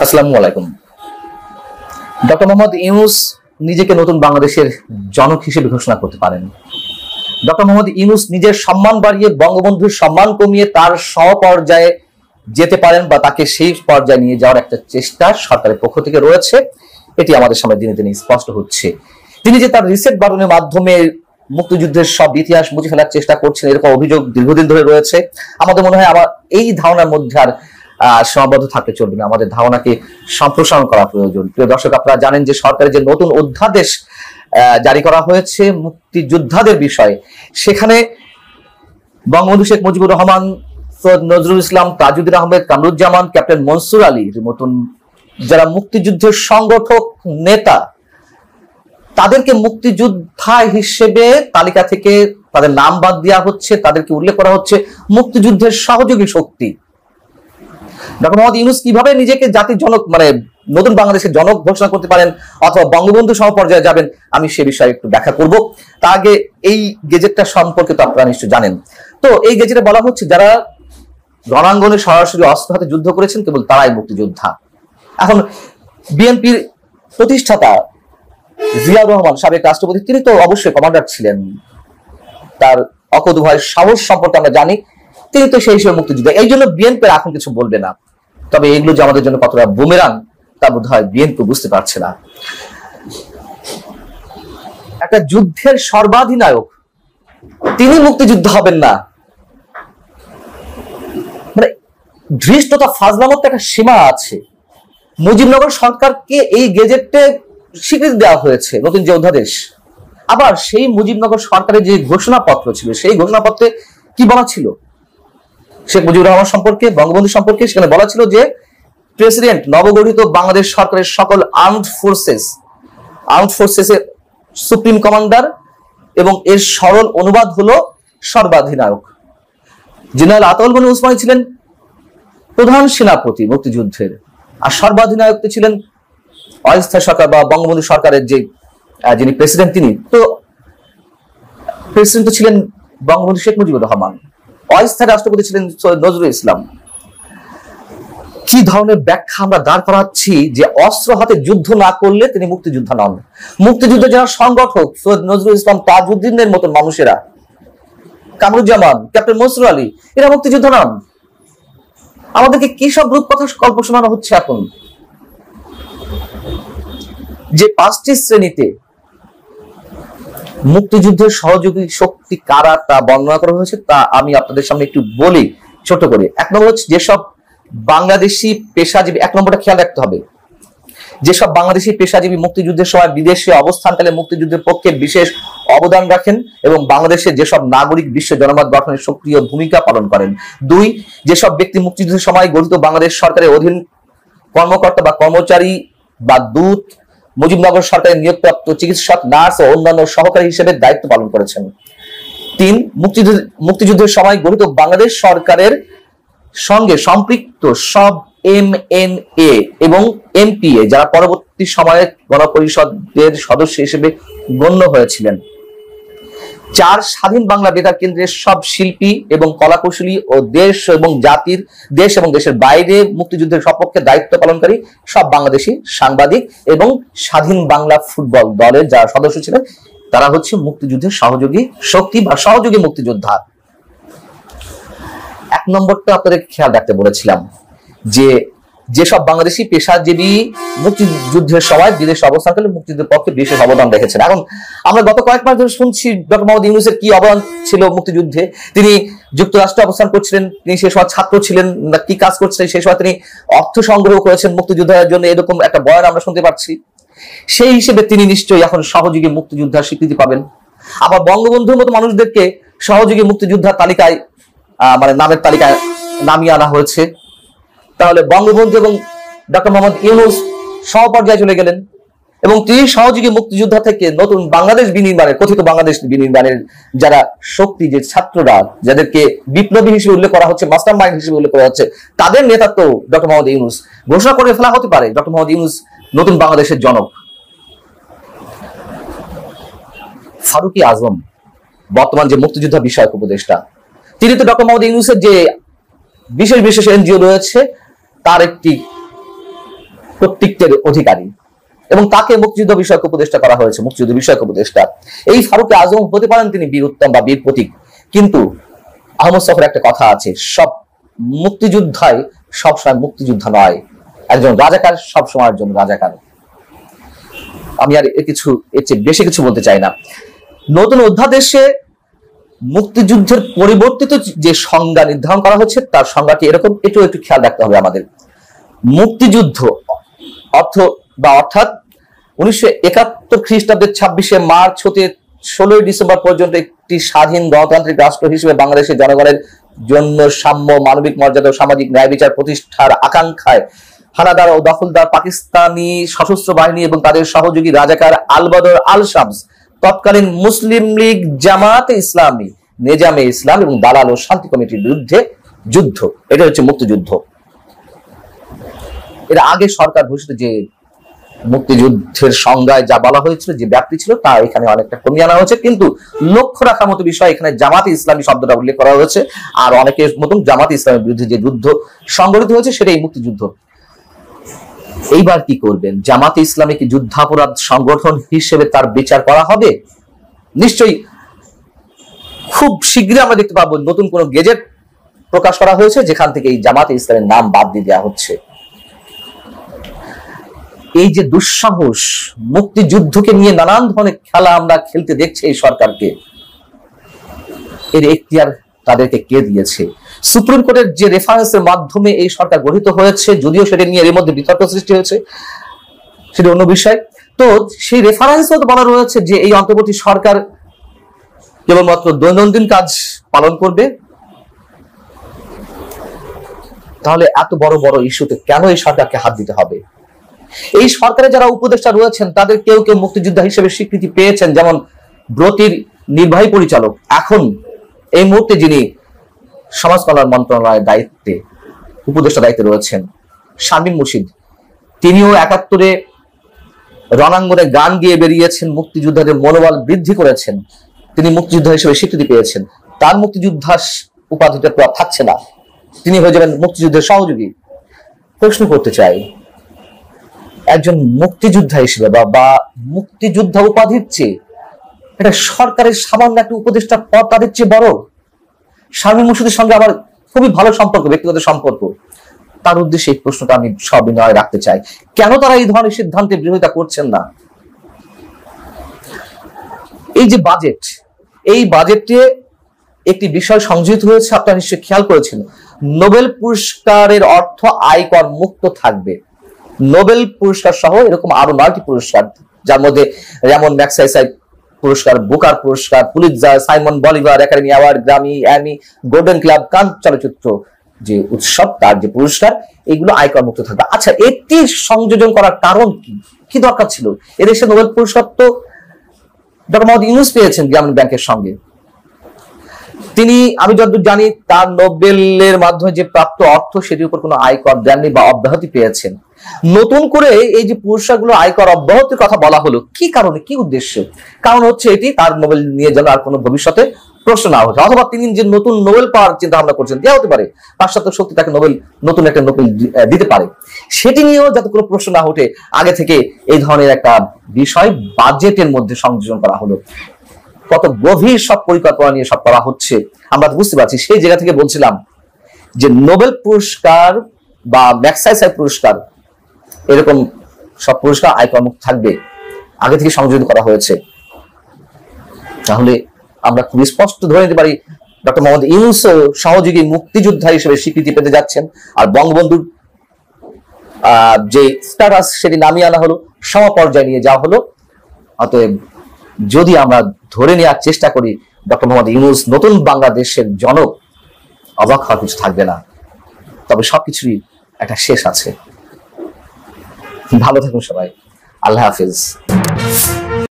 আসসালামু আলাইকুম। ডক্টর মোহাম্মদ ইউনূস নিজেকে নতুন বাংলাদেশের জনক হিসেবে ঘোষণা করতে পারেন। ডক্টর মোহাম্মদ ইউনূস নিজের সম্মান বাড়িয়ে বঙ্গবন্ধুর সম্মান কমিয়ে তার সমপর্যায়ে যেতে পারেন বা তাকে সেই পর্যায়ে নিয়ে যাওয়ার একটা চেষ্টা সরকারের পক্ষ থেকে রয়েছে। এটি আমাদের সামনে দিনে দিনে স্পষ্ট হচ্ছে। তিনি যে তার রিসেট বাটনের মাধ্যমে মুক্তিযুদ্ধের সব ইতিহাস মুছে ফেলার চেষ্টা করছেন, এরকম অভিযোগ দীর্ঘদিন ধরে রয়েছে। আমাদের মনে হয় আমার এই ধারণার মধ্যে আর সীমাবদ্ধ থাকতে চলবে না, আমাদের ধারণাকে সম্প্রসারণ করা প্রয়োজন। প্রিয় দর্শক, আপনারা জানেন যে সরকারের যে নতুন অধ্যাদেশ জারি করা হয়েছে মুক্তিযোদ্ধাদের বিষয়ে, সেখানে বঙ্গবন্ধু শেখ মুজিবুর রহমান, সৈয়দ নজরুল ইসলাম, তাজউদ্দিন আহমেদ, কামরুজ্জামান, ক্যাপ্টেন মনসুর আলীর মতন যারা মুক্তিযুদ্ধের সংগঠক নেতা, তাদেরকে মুক্তিযোদ্ধা হিসেবে তালিকা থেকে তাদের নাম বাদ দেওয়া হচ্ছে, তাদেরকে উল্লেখ করা হচ্ছে মুক্তিযুদ্ধের সহযোগী শক্তি। ডক্টর মোহাম্মদ ইউনূস কিভাবে নিজেকে জাতির জনক নতুন বাংলাদেশের জনক ঘোষণা করতে পারেন অথবা বঙ্গবন্ধু সমপর্যায়ে যাবেন, আমি সে বিষয়ে একটু ব্যাখ্যা করব। তার আগে এই গেজেটটা সম্পর্কে তো আপনারা নিশ্চয় জানেন। তো এই গেজেটে বলা হচ্ছে যারা রণাঙ্গনে সরাসরি অস্ত্র হাতে যুদ্ধ করেছেন কেবল তারাই মুক্তিযোদ্ধা। এখন বিএনপির প্রতিষ্ঠাতা জিয়াউর রহমান, সাবেক রাষ্ট্রপতি, তিনি তো অবশ্যই কমান্ডার ছিলেন, তার অকুতোভয় সাহস সম্পর্কে আমরা জানি, তিনি তো সেই হিসেবে মুক্তিযোদ্ধা। এই জন্য বিএনপি এখন কিছু বলবে না। তবে এগুলো যে আমাদের জন্য কতটা বুমেরাং তা বোধ হয় বিএনপি বুঝতে পারছে না। একটা যুদ্ধের সর্বাধিনায়ক তিনি মুক্তিযুদ্ধ হবেন না, মানে ধৃষ্টতা ফাজলামত একটা সীমা আছে। মুজিবনগর সরকারকে এই গেজেটে স্বীকৃতি দেওয়া হয়েছে নতুন যে অধ্যাদেশ। আবার সেই মুজিবনগর সরকারের যে ঘোষণাপত্র ছিল, সেই ঘোষণাপত্রে কি বলা ছিল শেখ মুজিবুর রহমান সম্পর্কে, বঙ্গবন্ধু সম্পর্কে? সেখানে বলা ছিল যে প্রেসিডেন্ট নবগঠিত বাংলাদেশ সরকারের সকল আর্মড ফোর্সেসের সুপ্রিম কমান্ডার, এবং এর সরল অনুবাদ হলো সর্বাধিনায়ক। জেনারেল আতাউল গনি ওসমানী ছিলেন প্রধান সেনাপতি মুক্তিযুদ্ধের, আর সর্বাধিনায়ক ছিলেন অস্থায়ী সরকার বা বঙ্গবন্ধু সরকারের যে যিনি প্রেসিডেন্ট, তিনি তো প্রেসিডেন্ট ছিলেন বঙ্গবন্ধু শেখ মুজিবুর রহমান, অস্থায়ী রাষ্ট্রপতি ছিলেন সৈয়দ নজরুল ইসলাম। কি ধরনের ব্যাখ্যা আমরা দাঁড় করাচ্ছি যে অস্ত্র হাতে যুদ্ধ না করলে তিনি মুক্তিযোদ্ধা নন। মুক্তিযুদ্ধ যারা সংগঠক, সৈয়দ নজরুল ইসলাম, তাজউদ্দিনের মতন মানুষেরা, কামরুজ্জামান, ক্যাপ্টেন মনসুর আলী, এরা মুক্তিযোদ্ধা নন। আমাদেরকে কি সব রূপ কথা গল্প শোনানো হচ্ছে এখন? যে 5টি শ্রেণীতে মুক্তিযুদ্ধের সহযোগী শক্তি কারা তা বর্ণনা করা হয়েছে, তা আমি আপনাদের সামনে একটু বলি ছোট করে। 1 নম্বর হচ্ছে যেসব বাংলাদেশি পেশাজীবী, 1 নম্বরটা খেয়াল রাখতে হবে, যেসব বাংলাদেশি পেশাজীবী মুক্তিযুদ্ধের সময় বিদেশে অবস্থানকালে মুক্তিযুদ্ধের পক্ষে বিশেষ অবদান রাখেন এবং বাংলাদেশের যেসব নাগরিক বিশ্ব জনমত গঠনে সক্রিয় ভূমিকা পালন করেন। 2, যেসব ব্যক্তি মুক্তিযুদ্ধের সময় গঠিত বাংলাদেশ সরকারের অধীন কর্মকর্তা বা কর্মচারী বা দূত, মুজিবনগর সরকারের নিয়োগপ্রাপ্ত চিকিৎসক, নার্স ও অন্যান্য সহকারী হিসেবে দায়িত্ব পালন করেছেন। 3, মুক্তিযুদ্ধের সময় গঠিত বাংলাদেশ সরকারের সঙ্গে সম্পৃক্ত সব MNA এবং MPA যারা পরবর্তী সময়ে গণপরিষদের সদস্য হিসেবে গণ্য হয়েছিলেন। 4, স্বাধীন বাংলা বেতার কেন্দ্রের সব শিল্পী এবং কলাকুশলী ও দেশ এবং দেশের বাইরে মুক্তিযুদ্ধের সপক্ষে দায়িত্ব পালনকারী সব বাংলাদেশি সাংবাদিক এবং স্বাধীন বাংলা ফুটবল দলের যারা সদস্য ছিলেন, তারা হচ্ছে মুক্তিযুদ্ধের সহযোগী শক্তি বা সহযোগী মুক্তিযোদ্ধা। 1 নম্বরটা আপনাদের খেয়াল রাখতে বলেছিলাম যে যেসব বাংলাদেশি পেশাজীবী মুক্তিযুদ্ধের সময় বিদেশে অবস্থানকালে মুক্তিযুদ্ধের পক্ষে বিশেষ অবদান রেখেছেন। এখন আমরা গত কয়েক মাস ধরে শুনছি ডক্টর মোহাম্মদ ইউনূসের কি অবদান ছিল মুক্তিযুদ্ধে। তিনি যুক্তরাষ্ট্রে অবস্থান করছিলেন, তিনি সে সময় ছাত্র ছিলেন, কি কাজ করছিলেন, সেই সময় তিনি অর্থ সংগ্রহ করেছেন মুক্তিযুদ্ধের জন্য, এরকম একটা বয়ান আমরা শুনতে পাচ্ছি। সেই হিসেবে তিনি নিশ্চয়ই এখন সহযোগী মুক্তিযোদ্ধার স্বীকৃতি পাবেন। আবার বঙ্গবন্ধুর মতো মানুষদেরকে সহযোগী মুক্তিযোদ্ধার তালিকায় নামের তালিকায় নামিয়ে আনা হয়েছে। তাহলে বঙ্গবন্ধু এবং ডক্টর মোহাম্মদ ইউনূস সমপর্যায়ে চলে গেলেন এবং তিনি সহযোগী মুক্তিযোদ্ধা থেকে নতুন বাংলাদেশ বিনির্মাণের, কথিত বাংলাদেশ বিনির্মাণের যারা শক্তি, যে ছাত্ররা, যাদেরকে বিপ্লবী হিসেবে উল্লেখ করা হচ্ছে, মাস্টার মাইন্ড হিসেবে উল্লেখ করা হচ্ছে, তাদের নেতৃত্ব ডক্টর মোহাম্মদ ইউনূস ঘোষণা করে ফেলা হতে পারে ডক্টর মোহাম্মদ ইউনূস নতুন বাংলাদেশের জনক। ফারুকী আজম বর্তমান যে মুক্তিযোদ্ধা বিষয়ক উপদেষ্টা, তিনি তো ডক্টর মোহাম্মদ ইউনূসের যে বিশেষ বিশেষ এনজিও রয়েছে তার একটি কর্তৃত্বের অধিকারী, এবং তাকে মুক্তিযুদ্ধ বিষয়ক উপদেষ্টা করা হয়েছে, মুক্তিযুদ্ধ বিষয়ক উপদেষ্টা। এই ফারুক আজম হতে পারেন তিনি বীর উত্তম বা বীর প্রতীক, কিন্তু আহমদ সফরের একটা কথা আছে, সব মুক্তিযোদ্ধাই সবসময় মুক্তিযোদ্ধা নয়, একজন রাজাকার সব সময়ের জন্য রাজাকার। আমি আর এর চেয়ে বেশি কিছু বলতে চাই না। নতুন অধ্যাদেশে মুক্তিযুদ্ধের পরিবর্তিত যে সংজ্ঞা নির্ধারণ করা হচ্ছে তার সংজ্ঞাটি এরকম, এটাও একটু খেয়াল রাখতে হবে আমাদের। মুক্তিযুদ্ধ অর্থাৎ 1971 খ্রিস্টাব্দের 26শে মার্চ হতে 16ই ডিসেম্বর পর্যন্ত একটি স্বাধীন গণতান্ত্রিক রাষ্ট্র হিসেবে বাংলাদেশের জনগণের জন্য সাম্য, মানবিক মর্যাদা ও সামাজিক ন্যায় বিচার প্রতিষ্ঠার আকাঙ্ক্ষায় হানাদার ও দখলদার পাকিস্তানি সশস্ত্র বাহিনী এবং তাদের সহযোগী রাজাকার আল বদর আল শামস, তৎকালীন মুসলিম লীগ, জামাতে ইসলামী, নিজামে ইসলাম এবং দালাল ও শান্তি কমিটির বিরুদ্ধে যুদ্ধ। এটা হচ্ছে মুক্তিযুদ্ধ। এর আগে সরকার ঘোষিত যে মুক্তিযুদ্ধের সংজ্ঞায় যা বলা হয়েছিল, যে ব্যাপ্তি ছিল, তা এখানে অনেকটা কমিয়ে আনা হয়েছে। কিন্তু লক্ষ্য রাখার মতো বিষয়, এখানে জামাতে ইসলামী শব্দটা উল্লেখ করা হয়েছে, আর অনেকের মতন জামাতে ইসলামের বিরুদ্ধে যে যুদ্ধ সংগঠিত হয়েছে সেটাই মুক্তিযুদ্ধ। এইবার কি করবেন? জামাতে ইসলামী কি যুদ্ধাপরাধ সংগঠন হিসেবে তার বিচার করা হবে? নিশ্চয়ই খুব শীঘ্রই আমরা দেখতে পাবো নতুন কোন গেজেট প্রকাশ করা হয়েছে যেখান থেকে এই জামাতে ইসলামের নাম বাদ দিয়ে দেওয়া হচ্ছে। এই যে দুঃসাহস, মুক্তিযুদ্ধকে নিয়ে নানান ধরনের খেলা আমরা খেলতে দেখছি এই সরকারকে, এর এখতিয়ার তাদেরকে কে দিয়েছে? সুপ্রিম কোর্টের যে রেফারেন্সের মাধ্যমে এই সরকার গঠিত হয়েছে, যদিও সেটা নিয়ে এর মধ্যে বিতর্ক সৃষ্টি হয়েছে, সেটা অন্য বিষয়। তো সেই রেফারেন্সও তো বলা রয়েছে যে এই অন্তর্বর্তী সরকার কেবলমাত্র দৈনন্দিন কাজ পালন করবে। তাহলে এত বড় বড় ইস্যুতে কেন এই সরকারকে হাত দিতে হবে? এই সরকারে যারা উপদেষ্টা রয়েছেন তাদের কেউ কেউ মুক্তিযোদ্ধা হিসেবে স্বীকৃতি পেয়েছেন, যেমন ব্রতির নির্বাহী পরিচালক, এখন এই মুহূর্তে যিনি সমাজ কল্যাণ মন্ত্রণালয়ের দায়িত্বে, উপদেষ্টা দায়িত্বে রয়েছেন, শামীম মুর্শিদ, তিনিও 71-এ রণাঙ্গনে গান গিয়ে বেরিয়েছেন, মুক্তিযোদ্ধাদের মনোবল বৃদ্ধি করেছেন, তিনি মুক্তিযোদ্ধা হিসেবে স্বীকৃতি পেয়েছেন। তার মুক্তিযোদ্ধা উপাধিটা তো থাকছে না, তিনি হয়ে যাবেন মুক্তিযুদ্ধের সহযোগী। প্রশ্ন করতে চাই, একজন মুক্তিযোদ্ধা হিসেবে বা মুক্তিযোদ্ধা উপাধির চেয়ে এটা সরকারের সামান্য একটা উপদেষ্টা পদ তাদের চেয়ে বড়। শামীম মুর্শিদের সঙ্গে আমার খুবই ভালো সম্পর্ক, ব্যক্তিগত সম্পর্ক। তার উদ্দেশ্যে এই প্রশ্নটা আমি সবিনয় রাখতে চাই, কেন তারা এই ধরনের সিদ্ধান্তের বিরোধিতা করছেন না? এই যে বাজেট, এই বাজেটে একটি বিষয় সংযোজিত হয়েছে, আপনারা নিশ্চয়ই খেয়াল করেছেন, নোবেল পুরস্কারের অর্থ আয়কর মুক্ত থাকবে। নোবেল পুরস্কার সহ এরকম আরো 9টি পুরস্কার, যার মধ্যে রেমন ম্যাগসাইসে পুরস্কার, বুকার পুরস্কার, Pulitzer, Simon Bolivar Academy Award, Grammy, Emmy, golden globe, কান চলচ্চিত্র যে উৎসব, তার যে পুরস্কার, এগুলো আয়কর মুক্ত থাকবে। আচ্ছা, এটি সংযোজন করার কারণ কি? কি দরকার ছিল? এদেশে নোবেল পুরস্কার তো ডক্টর মোহাম্মদ ইউনূস পেয়েছেন গ্রামীণ ব্যাংকের সঙ্গে। তিনি, আমি যতদূর জানি, তার নোবেলের মাধ্যমে যে প্রাপ্ত অর্থ সেটির উপর কোনো আয়কর দেননি বা অব্যাহতি পেয়েছেন। নতুন করে এই যে পুরস্কারগুলো আয়কর অব্যাহতির কথা বলা হলো, কি কারণে, কি উদ্দেশ্যে? কারণ হচ্ছে এটি তার নোবেল নিয়ে যেন আর কোনো ভবিষ্যতে প্রশ্ন না ওঠে, অথবা তিনি যে নতুন নোবেল পাওয়ার চিন্তা ভাবনা করছেন, দেওয়া হতে পারে, পাশ্চাত্য শক্তি তাকে নোবেল, নতুন একটা নোবেল দিতে পারে, সেটি নিয়েও যাতে কোনো প্রশ্ন না ওঠে, আগে থেকে এই ধরনের একটা বিষয় বাজেটের মধ্যে সংযোজন করা হলো। কত গভীর সব পরিকল্পনা নিয়ে সব করা হচ্ছে আমরা বুঝতে পারছি। সেই জায়গা থেকে বলছিলাম যে নোবেল পুরস্কার বা ম্যাগসাইসে পুরস্কার, এরকম সব পুরস্কার আয়কর মুক্ত থাকবে, আগে থেকে সংযোজন করা হয়েছে। তাহলে আমরা খুবই স্পষ্ট ধরে নিতে পারি ডক্টর মোহাম্মদ ইউনূসও সহযোগী মুক্তিযোদ্ধা হিসেবে স্বীকৃতি পেতে যাচ্ছেন, আর বঙ্গবন্ধুর যে স্ট্যাটাস সেটি নামিয়ে আনা হলো, সমপর্যায়ে নিয়ে যাওয়া হলো। অতএব যদি আমরা ধরে নেওয়ার চেষ্টা করি ডক্টর মোহাম্মদ ইউনূস নতুন বাংলাদেশের জনক, অবাক হওয়ার কিছু থাকবে না। তবে সবকিছুরই একটা শেষ আছে। ভালো থাকুন সবাই, আল্লাহ হাফিজ।